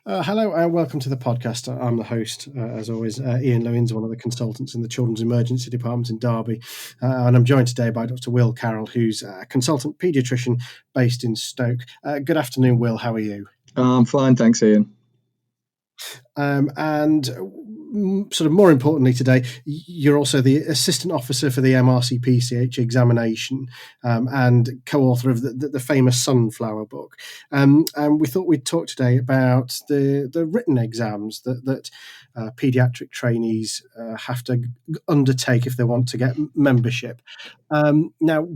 Hello and welcome to the podcast. I'm the host, as always, Ian Lewins, one of the consultants in the Children's Emergency Department in Derby. And I'm joined today by Dr Will Carroll, who's a consultant paediatrician based in Stoke. Good afternoon, Will. How are you? I'm fine, thanks, Ian. And sort of more importantly today, you're also the assistant officer for the RCPCH examination and co-author of the famous Sunflower book. And we thought we'd talk today about the written exams that paediatric trainees have to undertake if they want to get membership. Now,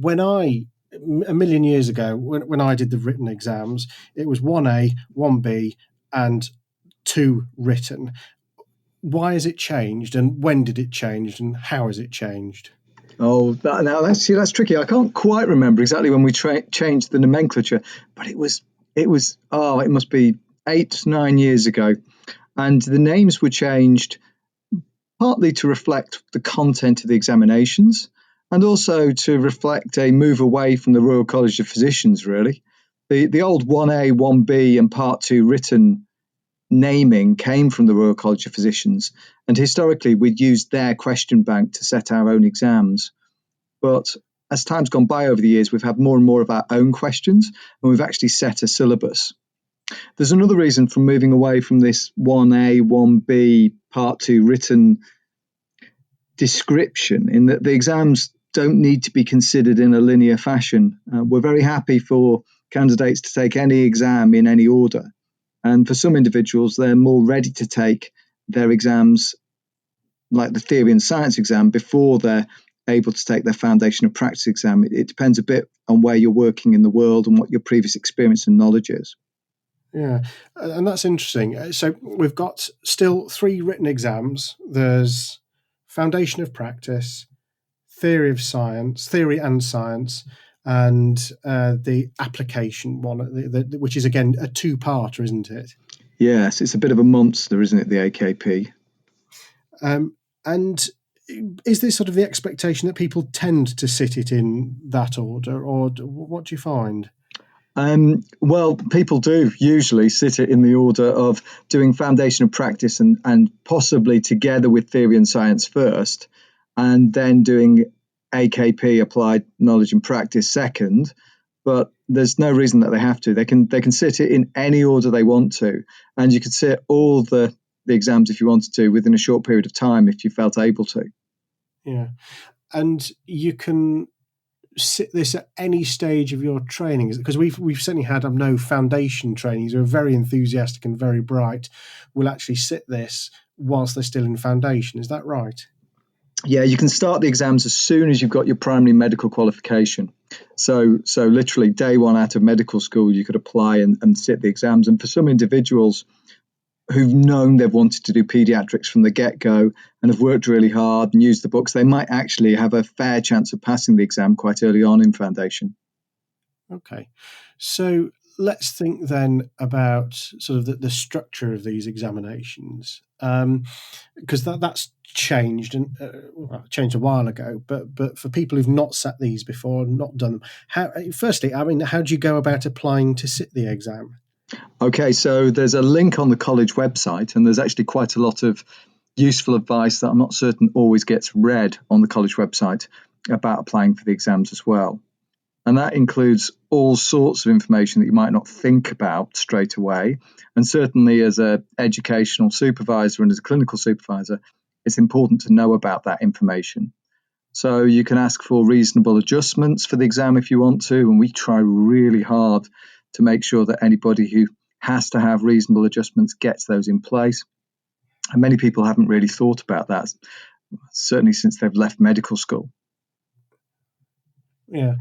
a million years ago, when I did the written exams, it was 1A, 1B, and 2 written. Why has it changed, and when did it change, and how has it changed? That's tricky. I can't quite remember exactly when we changed the nomenclature, but it must be 8-9 years ago, and the names were changed partly to reflect the content of the examinations and also to reflect a move away from the Royal College of Physicians. Really, the old 1A, 1B, and Part 2 written naming came from the Royal College of Physicians, and historically we'd used their question bank to set our own exams. But as time's gone by over the years, we've had more and more of our own questions, and we've actually set a syllabus. There's another reason for moving away from this 1A, 1B, Part 2 written description, in that the exams don't need to be considered in a linear fashion. We're very happy for candidates to take any exam in any order. And for some individuals, they're more ready to take their exams, like the theory and science exam, before they're able to take their foundation of practice exam. It depends a bit on where you're working in the world and what your previous experience and knowledge is. Yeah, and that's interesting. So we've got still 3 written exams. There's foundation of practice, theory and science, and the application one, which is again a 2-parter, isn't it? Yes, it's a bit of a monster, isn't it, the AKP? And is this sort of the expectation that people tend to sit it in that order, or what do you find? Well, people do usually sit it in the order of doing foundation of practice and possibly together with theory and science first, and then doing AKP, applied knowledge and practice, second. But there's no reason that they have to. They can sit it in any order they want to, and you could sit all the exams if you wanted to within a short period of time if you felt able to. Yeah, and you can sit this at any stage of your training, because we've certainly had foundation trainees who are very enthusiastic and very bright will actually sit this whilst they're still in foundation. Is that right? Yeah, you can start the exams as soon as you've got your primary medical qualification. So literally day one out of medical school, you could apply and sit the exams. And for some individuals who've known they've wanted to do paediatrics from the get-go and have worked really hard and used the books, they might actually have a fair chance of passing the exam quite early on in foundation. Okay, so let's think then about sort of the structure of these examinations, because that's changed and changed a while ago. But for people who've not sat these before, not done them, how do you go about applying to sit the exam? Okay, so there's a link on the college website, and there's actually quite a lot of useful advice that I'm not certain always gets read on the college website about applying for the exams as well. And that includes all sorts of information that you might not think about straight away. And certainly as an educational supervisor and as a clinical supervisor, it's important to know about that information. So you can ask for reasonable adjustments for the exam if you want to, and we try really hard to make sure that anybody who has to have reasonable adjustments gets those in place. And many people haven't really thought about that, certainly since they've left medical school. Yeah.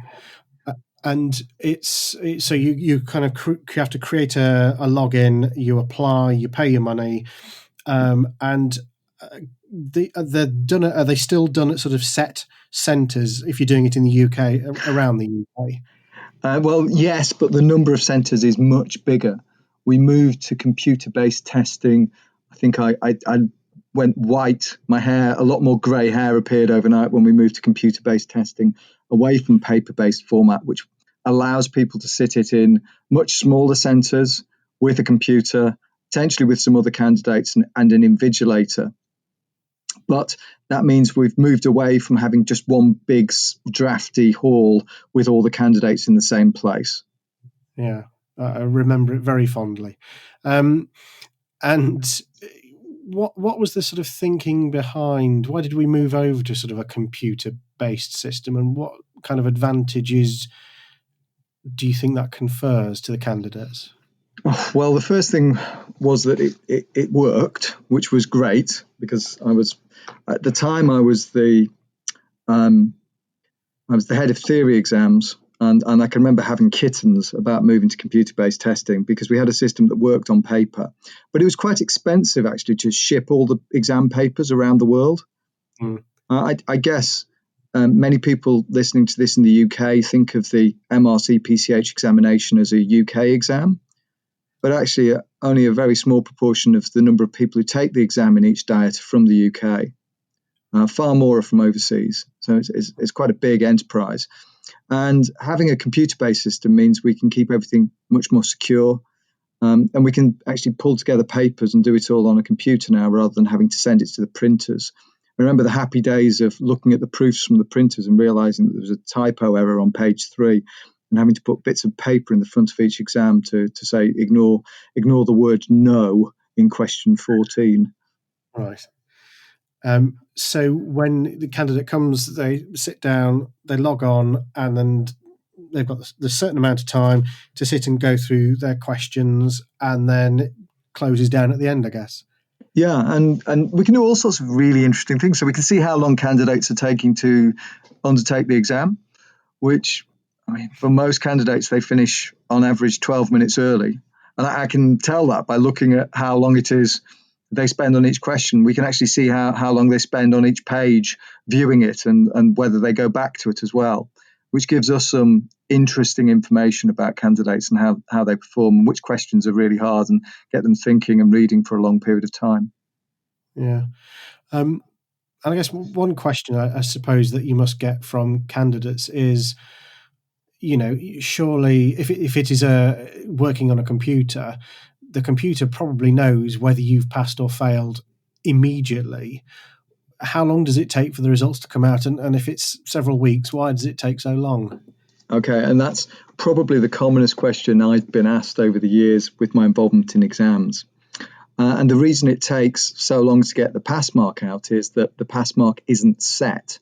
And it's so you kind of have to create a login, you apply, you pay your money, and they're done. Are they still done at sort of set centres if you're doing it in the UK, around the UK? Well, yes, but the number of centres is much bigger. We moved to computer-based testing. I think I went white. My hair, a lot more grey hair appeared overnight when we moved to computer-based testing, away from paper-based format, which allows people to sit it in much smaller centres with a computer, potentially with some other candidates and an invigilator. But that means we've moved away from having just one big drafty hall with all the candidates in the same place. Yeah, I remember it very fondly. And what was the sort of thinking behind? Why did we move over to sort of a computer-based system, and what kind of advantages do you think that confers to the candidates? Well, the first thing was that it worked, which was great, because at the time I was the head of theory exams, and I can remember having kittens about moving to computer-based testing because we had a system that worked on paper, but it was quite expensive actually to ship all the exam papers around the world. I guess many people listening to this in the UK think of the RCPCH examination as a UK exam, but actually only a very small proportion of the number of people who take the exam in each diet are from the UK. Far more are from overseas, so it's quite a big enterprise. And having a computer-based system means we can keep everything much more secure, and we can actually pull together papers and do it all on a computer now rather than having to send it to the printers. I remember the happy days of looking at the proofs from the printers and realizing that there was a typo error on page 3 and having to put bits of paper in the front of each exam to say ignore the word no in question 14. Right. So when the candidate comes, they sit down, they log on, and then they've got the certain amount of time to sit and go through their questions, and then it closes down at the end, I guess. Yeah, and we can do all sorts of really interesting things. So we can see how long candidates are taking to undertake the exam, which, I mean, for most candidates, they finish on average 12 minutes early. And I can tell that by looking at how long it is they spend on each question. We can actually see how long they spend on each page viewing it and whether they go back to it as well, which gives us some interesting information about candidates and how they perform and which questions are really hard and get them thinking and reading for a long period of time. Yeah. And I guess one question I suppose that you must get from candidates is, surely if it is working on a computer, the computer probably knows whether you've passed or failed immediately. How long does it take for the results to come out? And if it's several weeks, why does it take so long? Okay, and that's probably the commonest question I've been asked over the years with my involvement in exams. And the reason it takes so long to get the pass mark out is that the pass mark isn't set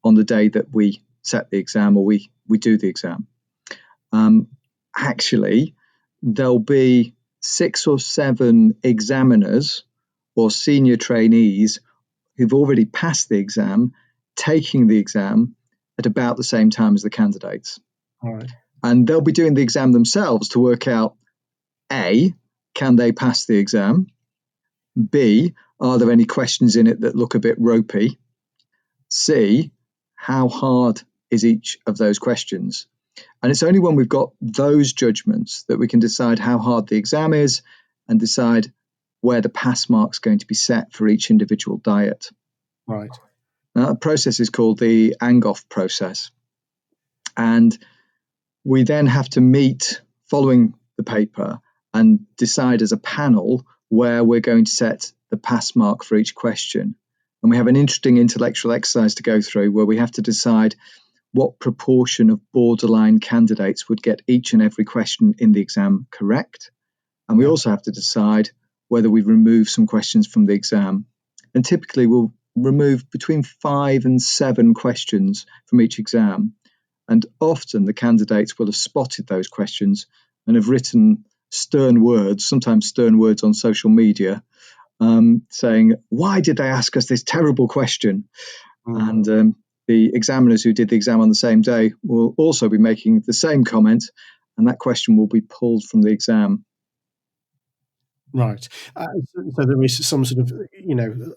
on the day that we set the exam or we do the exam. Actually, there'll be 6 or 7 examiners or senior trainees who've already passed the exam, taking the exam at about the same time as the candidates. All right. And they'll be doing the exam themselves to work out, A, can they pass the exam? B, are there any questions in it that look a bit ropey? C, how hard is each of those questions? And it's only when we've got those judgments that we can decide how hard the exam is and decide where the pass mark's going to be set for each individual diet. Right. Now, that process is called the Angoff process. And we then have to meet following the paper and decide as a panel where we're going to set the pass mark for each question. And we have an interesting intellectual exercise to go through where we have to decide what proportion of borderline candidates would get each and every question in the exam correct. And we also have to decide whether we remove some questions from the exam. And typically we'll remove between 5 and 7 questions from each exam. And often the candidates will have spotted those questions and have written stern words, sometimes stern words on social media, saying, why did they ask us this terrible question? And the examiners who did the exam on the same day will also be making the same comment, and that question will be pulled from the exam. Right. So there is some sort of,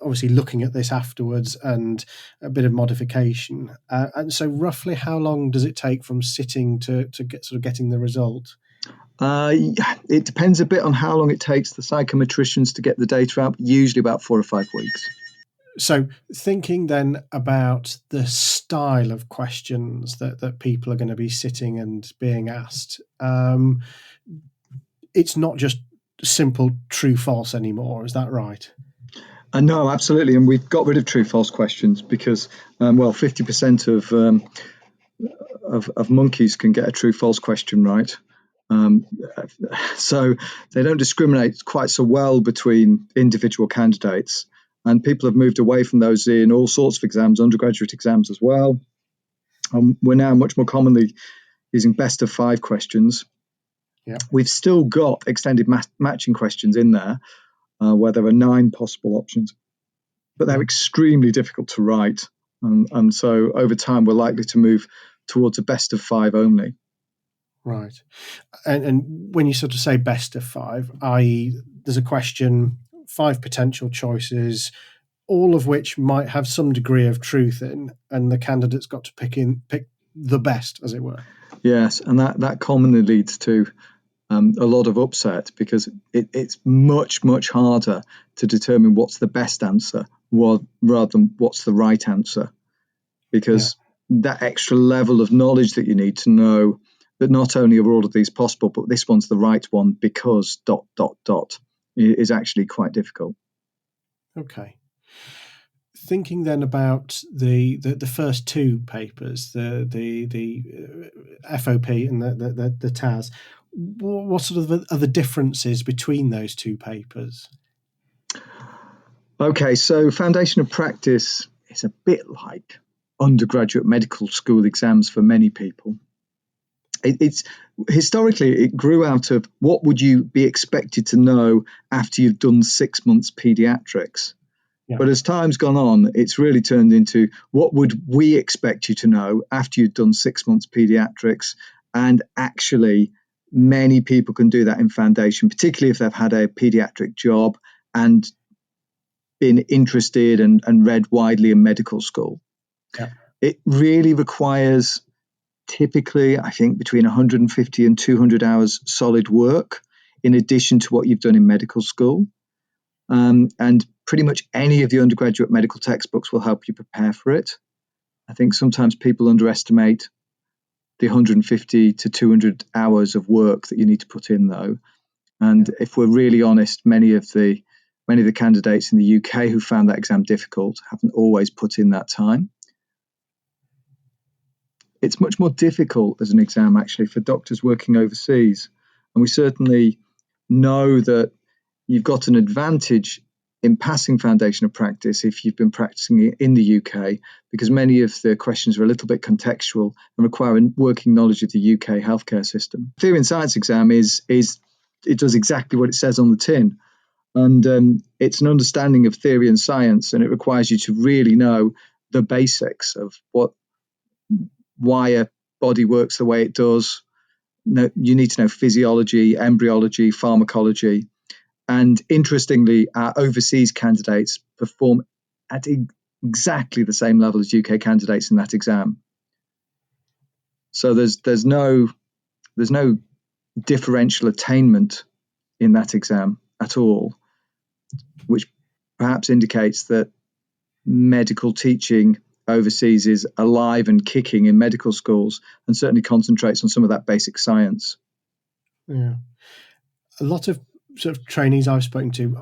obviously looking at this afterwards and a bit of modification. And so roughly how long does it take from sitting to get sort of getting the result? It depends a bit on how long it takes the psychometricians to get the data out, usually about 4 or 5 weeks. So thinking then about the style of questions that people are going to be sitting and being asked, it's not just simple true false anymore. Is that right? No, absolutely. And we've got rid of true false questions because, 50% of monkeys can get a true false question right. So they don't discriminate quite so well between individual candidates. And people have moved away from those in all sorts of exams, undergraduate exams as well. We're now much more commonly using best of 5 questions. Yeah. We've still got extended matching questions in there where there are 9 possible options, but they're extremely difficult to write. And so over time, we're likely to move towards a best of 5 only. Right. And when you sort of say best of 5, i.e., there's a question, 5 potential choices, all of which might have some degree of truth in, and the candidate's got to pick the best, as it were. Yes, and that commonly leads to a lot of upset because it's much, much harder to determine what's the best answer rather than what's the right answer, because that extra level of knowledge that you need to know that not only are all of these possible, but this one's the right one because ... is actually quite difficult. Okay. Thinking then about the first 2 papers, the FOP and the TAS, what sort of are the differences between those 2 papers? Okay, so Foundation of Practice is a bit like undergraduate medical school exams for many people. It's historically it grew out of what would you be expected to know after you've done 6 months pediatrics. Yeah. But as time's gone on, it's really turned into what would we expect you to know after you've done 6 months pediatrics. And actually, many people can do that in Foundation, particularly if they've had a pediatric job and been interested and read widely in medical school. Yeah. It really requires typically, I think, between 150 and 200 hours solid work in addition to what you've done in medical school. And pretty much any of the undergraduate medical textbooks will help you prepare for it. I think sometimes people underestimate the 150 to 200 hours of work that you need to put in, though. And if we're really honest, many of the candidates in the UK who found that exam difficult haven't always put in that time. It's much more difficult as an exam, actually, for doctors working overseas. And we certainly know that you've got an advantage in passing Foundation of Practice if you've been practicing in the UK, because many of the questions are a little bit contextual and require a working knowledge of the UK healthcare system. Theory and Science exam it does exactly what it says on the tin. And it's an understanding of theory and science, and it requires you to really know the basics of why a body works the way it does. You need to know physiology, embryology, pharmacology. And interestingly, our overseas candidates perform at exactly the same level as UK candidates in that exam. So there's no differential attainment in that exam at all, which perhaps indicates that medical teaching overseas is alive and kicking in medical schools and certainly concentrates on some of that basic science. Yeah. A lot of sort of trainees I've spoken to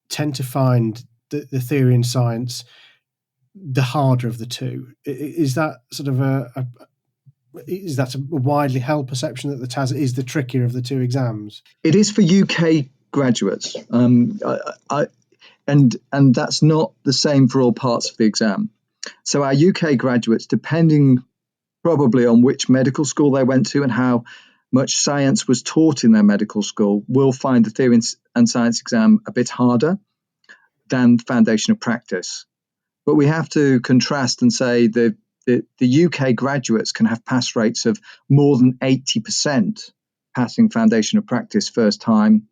tend to find the theory and science the harder of the 2. Is that sort of a widely held perception that the TAS is the trickier of the 2 exams? It is for UK graduates, and that's not the same for all parts of the exam. So our UK graduates, depending probably on which medical school they went to and how much science was taught in their medical school, will find the theory and science exam a bit harder than Foundation of Practice. But we have to contrast and say that the UK graduates can have pass rates of more than 80% passing Foundation of Practice first time,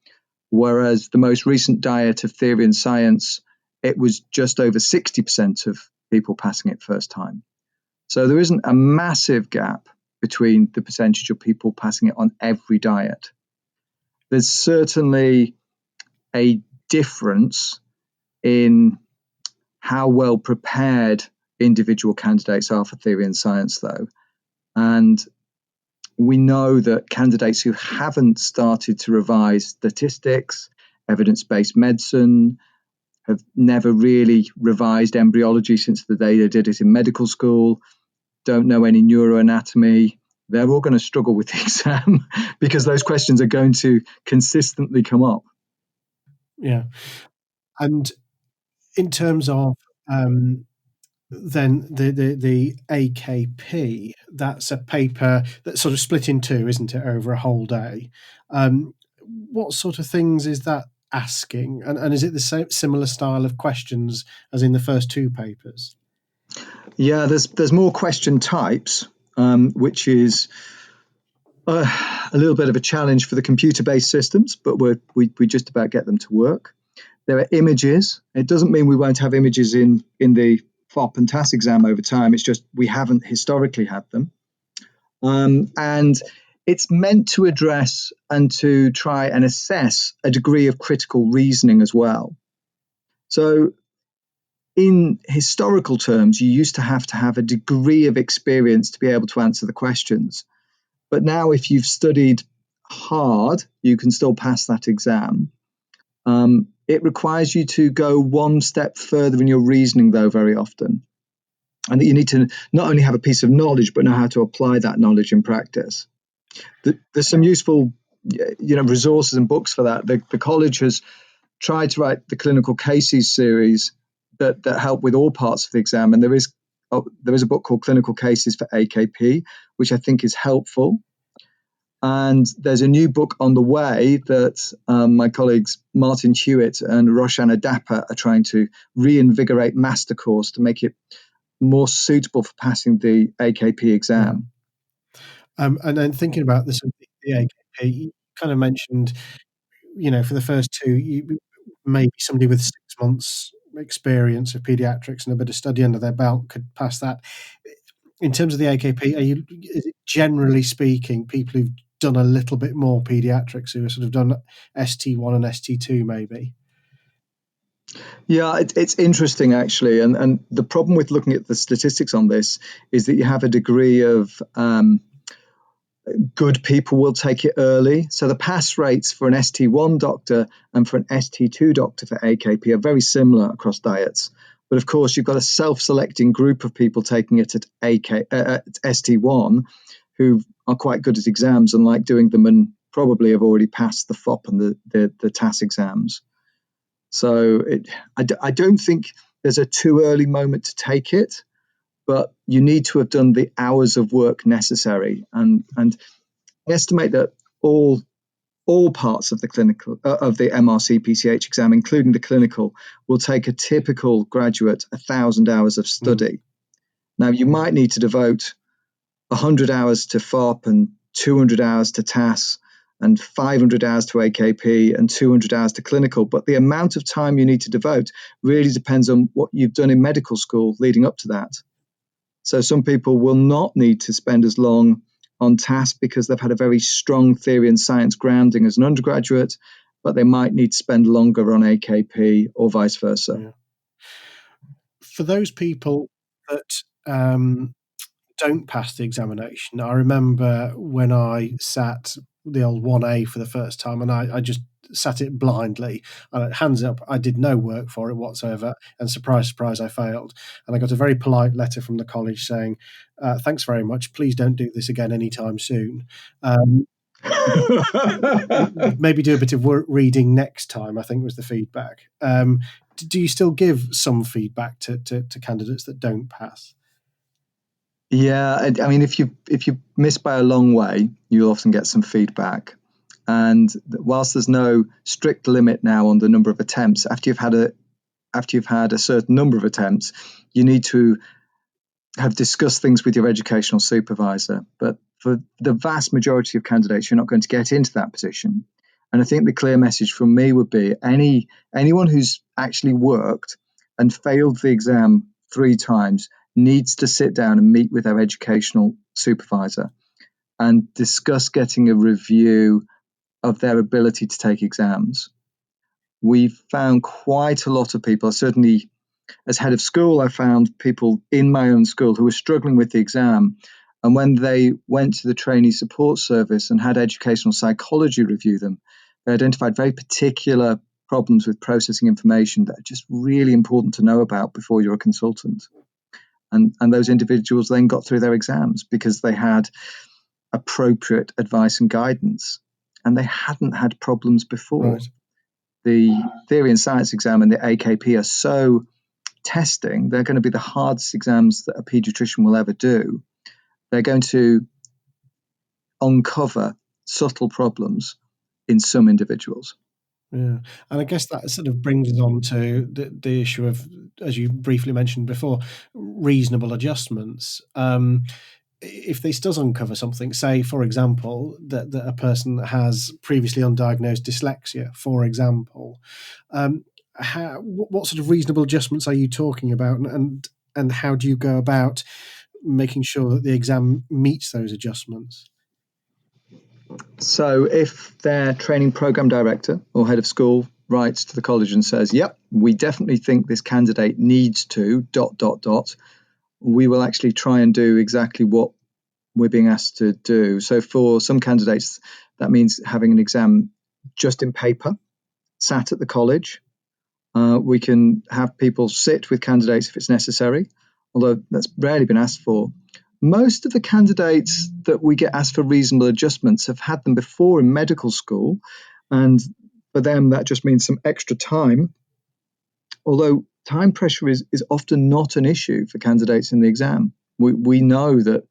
whereas the most recent diet of theory and science, it was just over 60% of people passing it first time. So there isn't a massive gap between the percentage of people passing it on every diet. There's certainly a difference in how well prepared individual candidates are for theory and science, though. And we know that candidates who haven't started to revise statistics, evidence-based medicine, have never really revised embryology since the day they did it in medical school, don't know any neuroanatomy, they're all going to struggle with the exam because those questions are going to consistently come up. Yeah. And in terms of then the AKP, that's a paper that's sort of split in two, isn't it, over a whole day? What sort of things is that asking? And is it the same similar style of questions as in the first two papers? Yeah, there's more question types, which is a little bit of a challenge for the computer-based systems, but we just about get them to work. There are images. It doesn't mean we won't have images in the FOP and TAS exam over time. It's just we haven't historically had them. And it's meant to address and to try and assess a degree of critical reasoning as well. So in historical terms, you used to have a degree of experience to be able to answer the questions. But now if you've studied hard, you can still pass that exam. It requires you to go one step further in your reasoning, though, very often. And that you need to not only have a piece of knowledge, but know how to apply that knowledge in practice. There's some useful resources and books for that. The college has tried to write the clinical cases series that help with all parts of the exam. And there is a book called Clinical Cases for AKP, which I think is helpful. And there's a new book on the way that my colleagues Martin Hewitt and Roshana Dappa are trying to reinvigorate master course to make it more suitable for passing the AKP exam. And then thinking about the AKP, you kind of mentioned, for the first two, maybe somebody with 6 months experience of pediatrics and a bit of study under their belt could pass that. In terms of the AKP, is it generally speaking people who've done a little bit more pediatrics who have sort of done ST1 and ST2 maybe? Yeah, it's interesting actually, and the problem with looking at the statistics on this is that you have a degree of good people will take it early. So the pass rates for an ST1 doctor and for an ST2 doctor for AKP are very similar across diets. But of course, you've got a self-selecting group of people taking it at ST1 who are quite good at exams and like doing them and probably have already passed the FOP and the TAS exams. So I don't think there's a too early moment to take it, but you need to have done the hours of work necessary. And I estimate that all parts of the clinical of the MRC-PCH exam, including the clinical, will take a typical graduate 1,000 hours of study. Now, you might need to devote 100 hours to FOP and 200 hours to TAS and 500 hours to AKP and 200 hours to clinical. But the amount of time you need to devote really depends on what you've done in medical school leading up to that. So some people will not need to spend as long on TAS because they've had a very strong theory and science grounding as an undergraduate, but they might need to spend longer on AKP or vice versa. Yeah. For those people that don't pass the examination, I remember when I sat the old 1A for the first time and I just sat it blindly. Hands up, I did no work for it whatsoever. And surprise, surprise, I failed. And I got a very polite letter from the college saying, thanks very much. Please don't do this again anytime soon. Maybe do a bit of reading next time, I think was the feedback. Do you still give some feedback to candidates that don't pass? Yeah, I mean, if you miss by a long way, you'll often get some feedback. And whilst there's no strict limit now on the number of attempts, after you've had a certain number of attempts, you need to have discussed things with your educational supervisor. But for the vast majority of candidates, you're not going to get into that position. And I think the clear message from me would be anyone who's actually worked and failed the exam 3 times needs to sit down and meet with their educational supervisor and discuss getting a review of their ability to take exams. We've found quite a lot of people, certainly as head of school, I found people in my own school who were struggling with the exam And when they went to the trainee support service and had educational psychology review them, they identified very particular problems with processing information that are just really important to know about before you're a consultant. And those individuals then got through their exams because they had appropriate advice and guidance, and they hadn't had problems before. Right. The theory and science exam and the AKP are so testing. They're going to be the hardest exams that a pediatrician will ever do. They're going to uncover subtle problems in some individuals. Yeah, and I guess that sort of brings us on to the issue of, as you briefly mentioned before, reasonable adjustments. If this does uncover something, say, for example, that a person has previously undiagnosed dyslexia, for example, what sort of reasonable adjustments are you talking about, and how do you go about making sure that the exam meets those adjustments? So if their training program director or head of school writes to the college and says, yep, we definitely think this candidate needs to ... we will actually try and do exactly what we're being asked to do. So for some candidates, that means having an exam just in paper, sat at the college. We can have people sit with candidates if it's necessary, although that's rarely been asked for. Most of the candidates that we get asked for reasonable adjustments have had them before in medical school, and for them that just means some extra time, although time pressure is often not an issue for candidates in the exam. We know that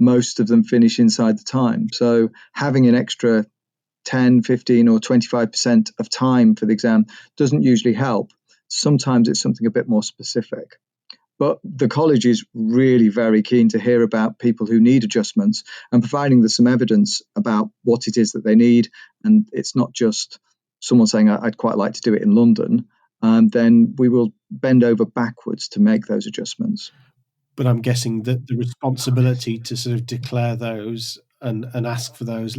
most of them finish inside the time, so having an extra 10, 15 or 25% of time for the exam doesn't usually help. Sometimes it's something a bit more specific. But the college is really very keen to hear about people who need adjustments and providing them some evidence about what it is that they need. And it's not just someone saying, I'd quite like to do it in London. Then we will bend over backwards to make those adjustments. But I'm guessing that the responsibility to sort of declare those and ask for those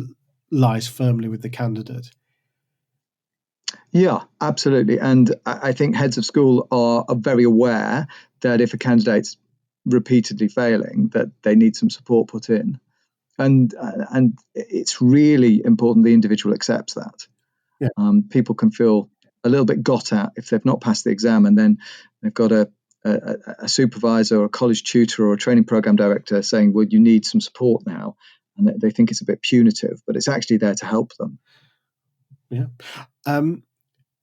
lies firmly with the candidate. Yeah, absolutely. And I think heads of school are very aware that if a candidate's repeatedly failing, that they need some support put in. And it's really important the individual accepts that. Yeah. People can feel a little bit got at if they've not passed the exam, and then they've got a supervisor or a college tutor or a training program director saying, well, you need some support now. And they think it's a bit punitive, but it's actually there to help them. Yeah.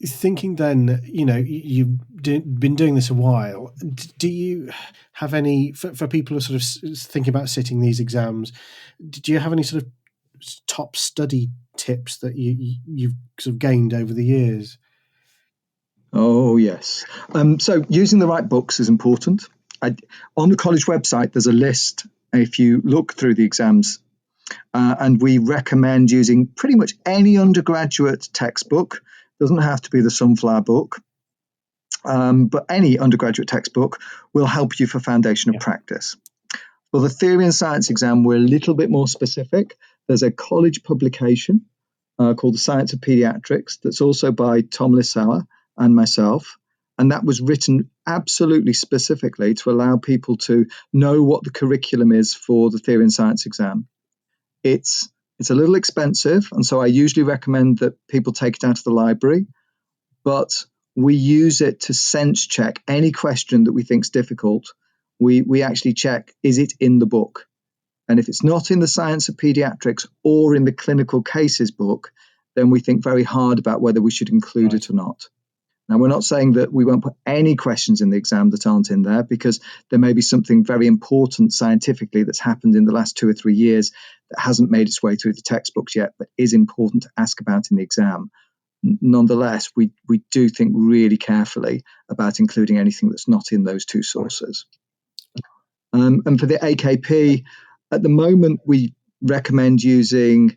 Thinking then, you've been doing this a while. Do you have any, for people who are sort of thinking about sitting these exams, do you have any sort of top study tips that you've sort of gained over the years? Oh, yes. So using the right books is important. On the college website, there's a list if you look through the exams, and we recommend using pretty much any undergraduate textbook. Doesn't have to be the Sunflower book, but any undergraduate textbook will help you for foundation of practice. For the theory and science exam, we're a little bit more specific. There's a college publication called The Science of Pediatrics that's also by Tom Lissauer and myself. And that was written absolutely specifically to allow people to know what the curriculum is for the theory and science exam. It's a little expensive, and so I usually recommend that people take it out of the library, but we use it to sense check any question that we think is difficult. We actually check, is it in the book? And if it's not in the Science of Pediatrics or in the clinical cases book, then we think very hard about whether we should include it or not. Now, we're not saying that we won't put any questions in the exam that aren't in there, because there may be something very important scientifically that's happened in the last 2 or 3 years that hasn't made its way through the textbooks yet, but is important to ask about in the exam. Nonetheless, we do think really carefully about including anything that's not in those two sources. And for the AKP, at the moment, we recommend using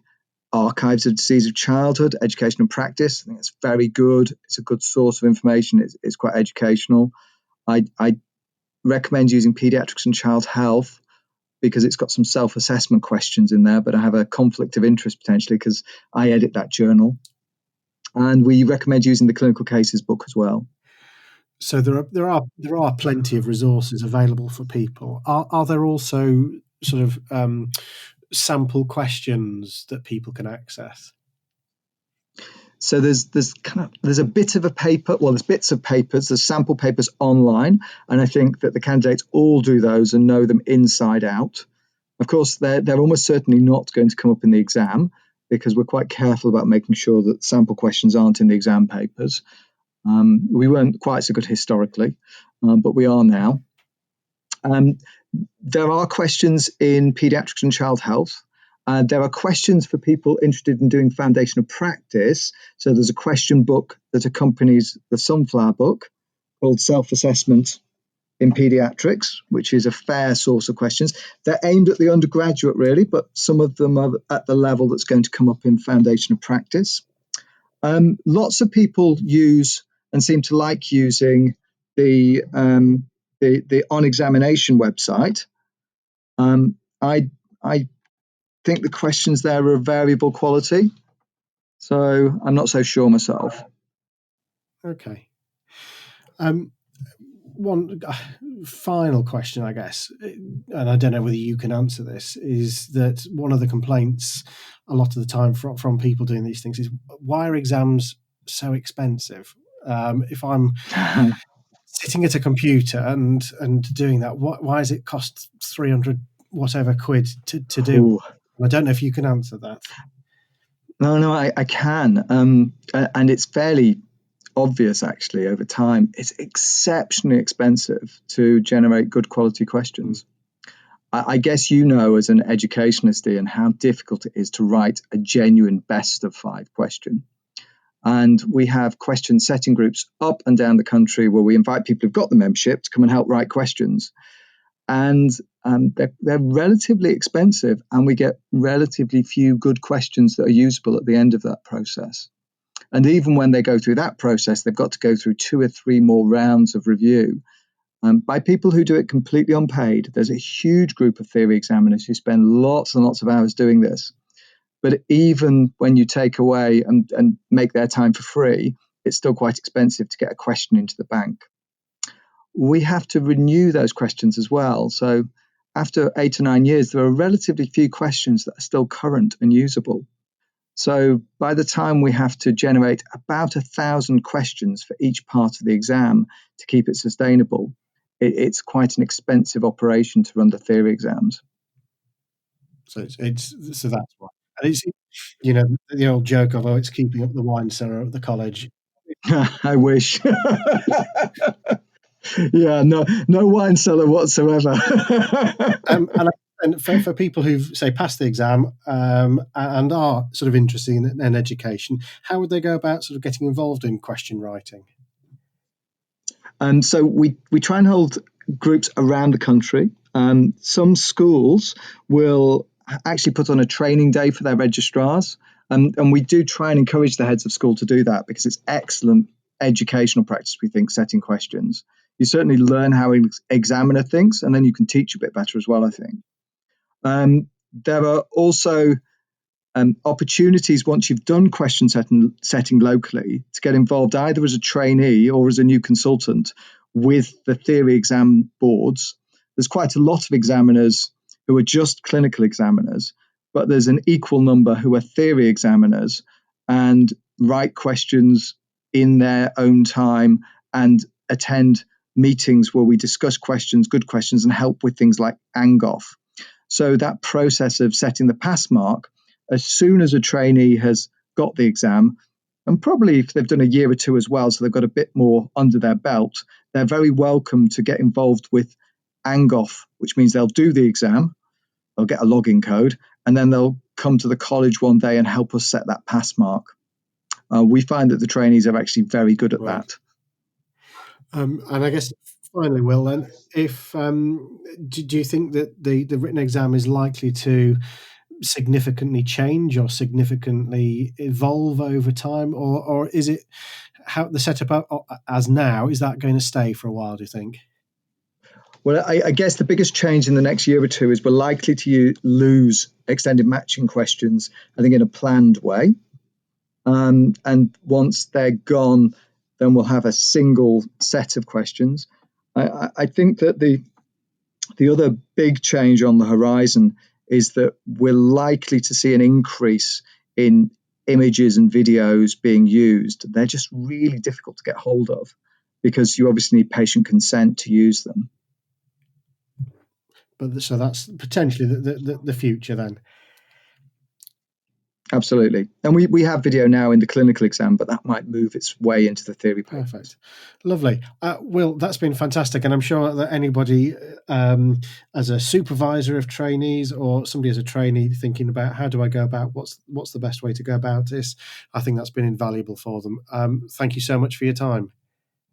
Archives of Disease of Childhood, Education and Practice. I think it's very good. It's a good source of information. It's quite educational. I recommend using Pediatrics and Child Health because it's got some self-assessment questions in there, but I have a conflict of interest potentially because I edit that journal. And we recommend using the Clinical Cases book as well. So there are plenty of resources available for people. Are there also sort of sample questions that people can access? So there's a bit of a paper. Well, there's bits of papers. There's sample papers online, and I think that the candidates all do those and know them inside out. Of course, they're almost certainly not going to come up in the exam because we're quite careful about making sure that sample questions aren't in the exam papers. We weren't quite so good historically, but we are now. There are questions in paediatrics and child health. There are questions for people interested in doing foundational practice. So there's a question book that accompanies the Sunflower book called Self-Assessment in Paediatrics, which is a fair source of questions. They're aimed at the undergraduate, really, but some of them are at the level that's going to come up in foundational practice. Lots of people use and seem to like using the on examination website. I think the questions there are of variable quality, so I'm not so sure myself. Okay. One final question, I guess, and I don't know whether you can answer this, is that one of the complaints a lot of the time from people doing these things is, why are exams so expensive? If I'm sitting at a computer and doing that, why does it cost 300 whatever quid to do? Ooh. I don't know if you can answer that. No, I can. And it's fairly obvious, actually, over time. It's exceptionally expensive to generate good quality questions. I guess you know, as an educationist, Ian, how difficult it is to write a genuine best of 5 question. And we have question setting groups up and down the country where we invite people who've got the membership to come and help write questions. And they're relatively expensive, and we get relatively few good questions that are usable at the end of that process. And even when they go through that process, they've got to go through 2 or 3 more rounds of review by people who do it completely unpaid. There's a huge group of theory examiners who spend lots and lots of hours doing this. But even when you take away and make their time for free, it's still quite expensive to get a question into the bank. We have to renew those questions as well. So after 8 or 9 years, there are relatively few questions that are still current and usable. So by the time we have to generate about 1,000 questions for each part of the exam to keep it sustainable, it's quite an expensive operation to run the theory exams. So that's why. And it's, the old joke of, it's keeping up the wine cellar at the college. I wish. Yeah, no wine cellar whatsoever. And for people who've, say, passed the exam and are sort of interested in education, how would they go about sort of getting involved in question writing? So we try and hold groups around the country. Some schools will actually put on a training day for their registrars. And we do try and encourage the heads of school to do that, because it's excellent educational practice, we think, setting questions. You certainly learn how an examiner thinks, and then you can teach a bit better as well, I think. There are also opportunities, once you've done question setting locally, to get involved either as a trainee or as a new consultant with the theory exam boards. There's quite a lot of examiners who are just clinical examiners, but there's an equal number who are theory examiners and write questions in their own time and attend meetings where we discuss questions, good questions, and help with things like ANGOF. So that process of setting the pass mark, as soon as a trainee has got the exam, and probably if they've done a year or 2 as well, so they've got a bit more under their belt, they're very welcome to get involved with ANGOF, which means they'll do the exam, they'll get a login code, and then they'll come to the college one day and help us set that pass mark. We find that the trainees are actually very good at that. And I guess finally, Will, then, if do you think that the written exam is likely to significantly change or significantly evolve over time, or is it how the setup as now, is that going to stay for a while, do you think? Well, I guess the biggest change in the next year or 2 is we're likely to lose extended matching questions, I think, in a planned way. And once they're gone, then we'll have a single set of questions. I think that The other big change on the horizon is that we're likely to see an increase in images and videos being used. They're just really difficult to get hold of because you obviously need patient consent to use them. But so that's potentially the future then. Absolutely. And we have video now in the clinical exam, but that might move its way into the theory papers. Perfect. Lovely. Will, that's been fantastic. And I'm sure that anybody as a supervisor of trainees or somebody as a trainee thinking about how do I go about what's the best way to go about this, I think that's been invaluable for them. Thank you so much for your time.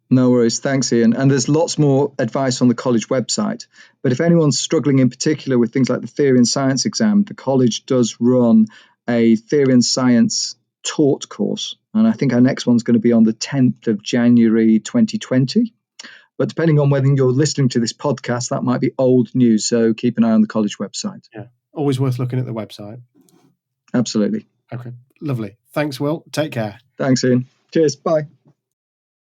No worries. Thanks, Ian. And there's lots more advice on the college website. But if anyone's struggling in particular with things like the theory and science exam, the college does run a theory and science taught course. And I think our next one's going to be on the 10th of January 2020. But depending on whether you're listening to this podcast, that might be old news. So keep an eye on the college website. Yeah. Always worth looking at the website. Absolutely. Okay. Lovely. Thanks, Will. Take care. Thanks, Ian. Cheers. Bye.